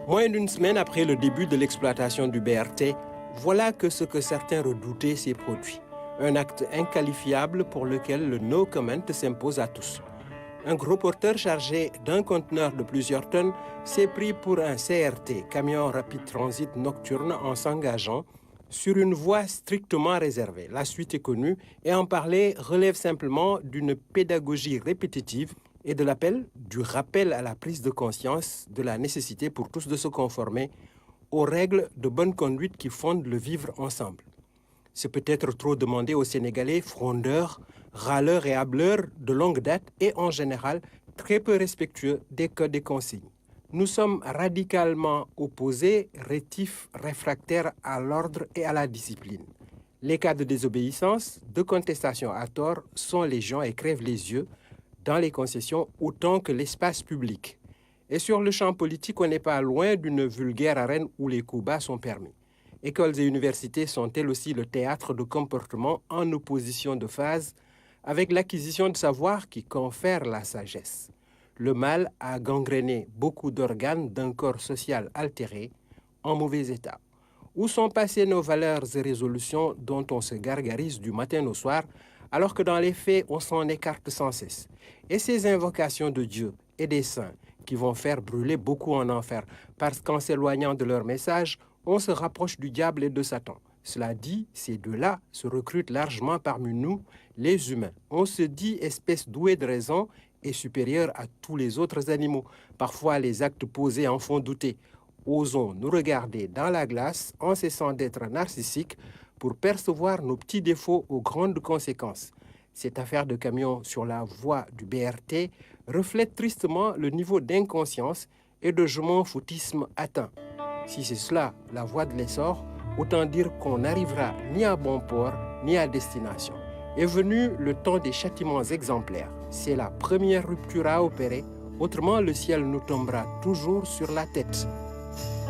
Moins d'une semaine après le début de l'exploitation du BRT, voilà que ce que certains redoutaient s'est produit. Un acte inqualifiable pour lequel le no comment s'impose à tous. Un gros porteur chargé d'un conteneur de plusieurs tonnes s'est pris pour un CRT, camion rapide transit nocturne, en s'engageant sur une voie strictement réservée. La suite est connue et en parler relève simplement d'une pédagogie répétitive et de l'appel, du rappel à la prise de conscience de la nécessité pour tous de se conformer aux règles de bonne conduite qui fondent le vivre ensemble. C'est peut-être trop demandé aux Sénégalais frondeurs, râleurs et hâbleurs de longue date et en général très peu respectueux des codes et consignes. Nous sommes radicalement opposés, rétifs, réfractaires à l'ordre et à la discipline. Les cas de désobéissance, de contestation à tort sont légion et crèvent les yeux dans les concessions autant que l'espace public. Et sur le champ politique, on n'est pas loin d'une vulgaire arène où les coups bas sont permis. Écoles et universités sont elles aussi le théâtre de comportements en opposition de phase avec l'acquisition de savoir qui confère la sagesse. Le mal a gangréné beaucoup d'organes d'un corps social altéré, en mauvais état. Où sont passées nos valeurs et résolutions dont on se gargarise du matin au soir, alors que dans les faits, on s'en écarte sans cesse? Et ces invocations de Dieu et des saints qui vont faire brûler beaucoup en enfer, parce qu'en s'éloignant de leur message, on se rapproche du diable et de Satan. Cela dit, ces deux-là se recrutent largement parmi nous, les humains. On se dit espèce douée de raison et supérieure à tous les autres animaux. Parfois, les actes posés en font douter. Osons nous regarder dans la glace en cessant d'être narcissiques pour percevoir nos petits défauts aux grandes conséquences. Cette affaire de camion sur la voie du BRT reflète tristement le niveau d'inconscience et de je m'en foutisme atteint. Si c'est cela, la voie de l'essor, autant dire qu'on n'arrivera ni à bon port, ni à destination. Est venu le temps des châtiments exemplaires. C'est la première rupture à opérer, autrement le ciel nous tombera toujours sur la tête.